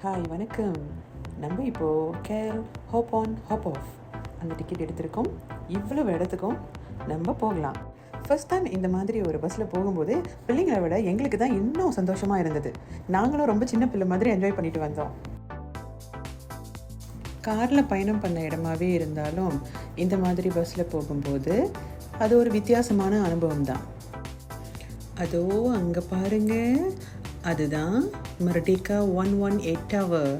Hi வணக்கம். நம்ம இப்போது கேல் ஹாப் ஆன் ஹாப் ஆஃப் அந்த டிக்கெட் எடுத்திருக்கோம். இவ்வளவு இடத்துக்கும் நம்ம போகலாம். ஃபர்ஸ்ட் டைம் இந்த மாதிரி ஒரு பஸ்ஸில் போகும்போது பிள்ளைங்களை விட எங்களுக்கு தான் இன்னும் சந்தோஷமாக இருந்தது. நாங்களும் ரொம்ப சின்ன பிள்ளை மாதிரி என்ஜாய் பண்ணிட்டு வந்தோம். காரில் பயணம் பண்ண இடமாவே இருந்தாலும் இந்த மாதிரி பஸ்ஸில் போகும்போது அது ஒரு வித்தியாசமான அனுபவம் தான். அதோ அங்கே பாருங்க, அதுதான் மர்டிகா 118 டவர்.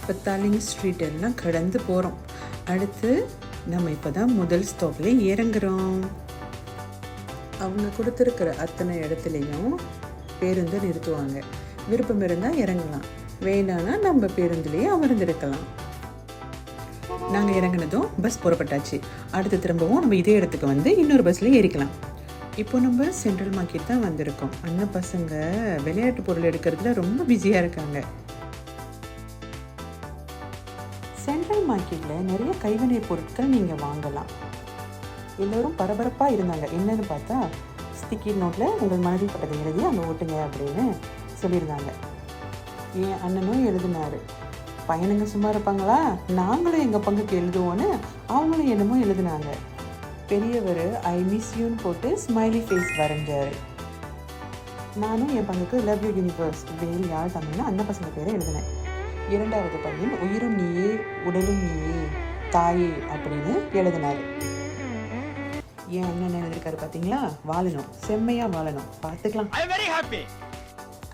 பத்தாலிங் ஸ்ட்ரீட் எல்லாம் கடந்து போகிறோம். அடுத்து நம்ம இப்போ தான் முதல் ஸ்டாப்பில் இறங்குறோம். அவங்க கொடுத்துருக்கிற அத்தனை இடத்துலையும் பேருந்து நிறுத்துவாங்க. விருப்பம் இருந்தால் இறங்கலாம், வேண்டாம்னா நம்ம பேருந்துலேயே அமர்ந்திருக்கலாம். நாங்கள் இறங்கினதும் பஸ் புறப்பட்டாச்சு. அடுத்து திரும்பவும் நம்ம இதே இடத்துக்கு வந்து இன்னொரு பஸ்ஸில் ஏறிக்கலாம். இப்போ நம்ம சென்ட்ரல் மார்க்கெட் தான் வந்திருக்கோம். அண்ணன் பசங்க விளையாட்டு பொருள் எடுக்கிறதுல ரொம்ப பிஸியாக இருக்காங்க. சென்ட்ரல் மார்க்கெட்டில் நிறைய கைவினை பொருட்கள் நீங்கள் வாங்கலாம். எல்லோரும் பரபரப்பாக இருந்தாங்க. என்னன்னு பார்த்தா, ஸ்டிக்கி நோட்டில் உங்கள் மனதில் பட்டதை எழுதி அங்கே ஓட்டுங்க அப்படின்னு சொல்லியிருந்தாங்க. என் அண்ணனும் எழுதினார். பையனுங்க சும்மா இருப்பாங்களா, நாங்களும் எங்கள் பங்குக்கு எழுதுவோன்னு அவங்களும் என்னமோ எழுதினாங்க. பெரியவர் ஐ மிஸ் யூன்னு போட்டு ஸ்மைலி ஃபேஸ் வரைஞ்சார். நானும் என் பங்குக்கு லவ் யூ யூனிவர்ஸ் வேல் யாழ் தமிழ்னு அந்த பசங்க பேரை எழுதினேன். இரண்டாவது பையன் உயிரும் நீயே உடலும் நீயே தாயே அப்படின்னு எழுதினார். என் அண்ணன் எழுதியிருக்காரு பார்த்தீங்களா, வாழணும், செம்மையாக வாழணும், பார்த்துக்கலாம்.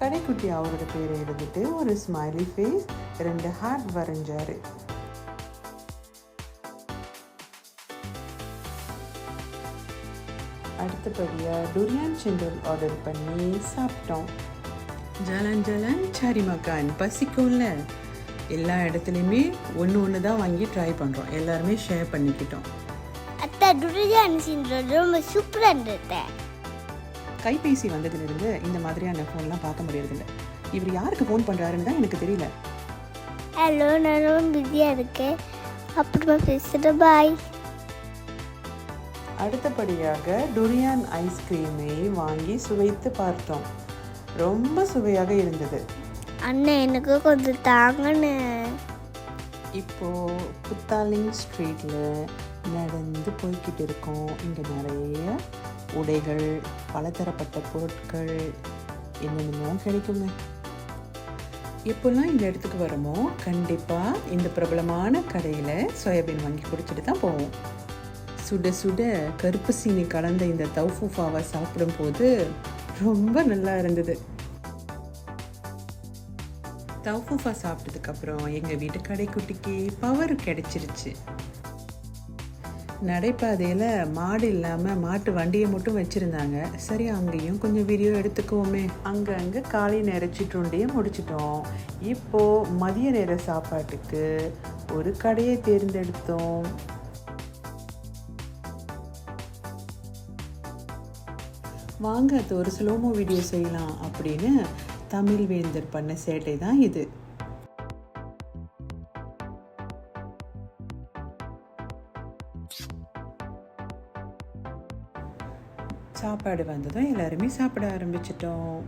கடைக்குட்டி அவரோட பேரை எழுதிட்டு ஒரு ஸ்மைலி ஃபேஸ் 2 ஹார்ட் வரைஞ்சாரு. அடுத்தபடியாக டுரியான் சென்ட்ரல் ஆர்டர் பண்ணி சாப்பிட்டோம். ஜலன் ஜலன் சாரி மக்கான், பசிக்கும்ல. எல்லா இடத்துலையுமே ஒன்று தான் வாங்கி ட்ரை பண்ணுறோம். எல்லாருமே ஷேர் பண்ணிக்கிட்டோம். அத்தை டுரியான் சென்ட்ரல் ரொம்ப சூப்பராக இருந்தது. கைபேசி வந்ததுலேருந்து இந்த மாதிரியான ஃபோன்லாம் பார்க்க முடியறதில்ல. இவர் யாருக்கு ஃபோன் பண்ணுறாருன்னு தான் எனக்கு தெரியல. ஹலோ, நானும் பிஸியாக இருக்கேன், அப்புறமா பேசுகிறேன், பாய். அடுத்தபடியாக டுரியான் ஐஸ்கிரீமை வாங்கி சுவைத்து பார்த்தோம். ரொம்ப சுவையாக இருந்தது. அண்ணன் எனக்கு கொஞ்சம் தாங்கன்னு. இப்போது புத்தாலிங் ஸ்ட்ரீட்டில் நடந்து போய்கிட்டு இருக்கோம். இங்கே நிறைய உடைகள், பலதரப்பட்ட பொருட்கள் என்னென்னமோ கிடைக்குங்க. எப்போல்லாம் இந்த இடத்துக்கு வரமோ கண்டிப்பாக இந்த பிரபலமான கடையில் சோயாபீன் வாங்கி குடிச்சிட்டு தான் போவோம். சுட சுட கருப்பு சீனி கலந்த இந்த தௌஃபூஃபாவை சாப்பிடும்போது ரொம்ப நல்லா இருந்தது. தௌஃபூஃபா சாப்பிட்டதுக்கப்புறம் எங்கள் வீட்டு கடைக்குட்டிக்கு பவர் கிடைச்சிருச்சு. நடைபாதையில் மாடு இல்லாமல் மாட்டு வண்டியை மட்டும் வச்சுருந்தாங்க. சரி, அங்கேயும் கொஞ்சம் வீடியோ எடுத்துக்குவோமே. அங்கே காலை நேர சிற்றுண்டியை முடிச்சிட்டோம். இப்போது மதிய நேர சாப்பாட்டுக்கு ஒரு கடையை தேர்ந்தெடுத்தோம். வாங்க அது ஒரு ஸ்லோமோ வீடியோ செய்யலாம் அப்படின்னு தமிழ் வேந்தர் பண்ண சேட்டை தான் இது. சாப்பாடு வந்ததும் எல்லாருமே சாப்பிட ஆரம்பிச்சிட்டோம்.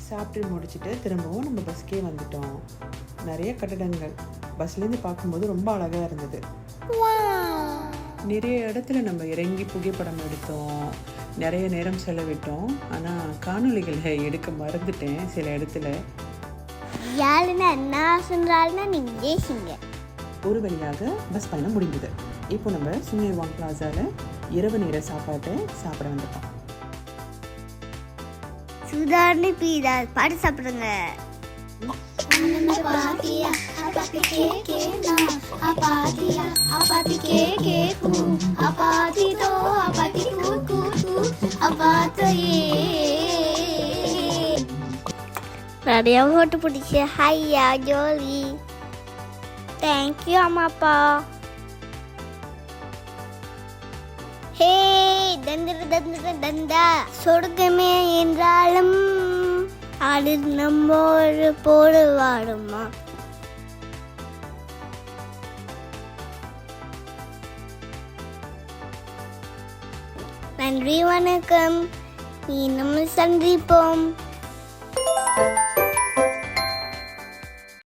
சாப்பிட்டு முடிச்சுட்டு திரும்பவும் நம்ம பஸ்க்கே வந்துட்டோம். நிறைய கட்டடங்கள் பஸ்லேருந்து பார்க்கும்போது ரொம்ப அழகாக இருந்தது. நிறைய இடத்துல நம்ம இறங்கி புகைப்படம் எடுத்தோம், நிறைய நேரம் செலவிட்டோம். ஆனால் காணொலிகளை எடுக்க மறந்துட்டேன் சில இடத்துல. ஒரு வழியாக பஸ் பயணம் முடிந்தது. இப்போ நம்ம சுமேவாங் பிளாசாவில் இரவு நேர சாப்பாட்டை சாப்பிட வந்துட்டோம். சுதாரணி பீடா பாட்டு சாப்பிடுங்க. நிறைய போட்டு பிடிச்சி ஹையா ஜோலி. தேங்க்யூ அம்மா அப்பா. ஹே தந்திர தந்திர தந்தா சொர்க்கமே என்றாலும் அது நம்மோடு போடுவாடுமா. நன்றி வணக்கம். மீண்டும் சந்திப்போம்.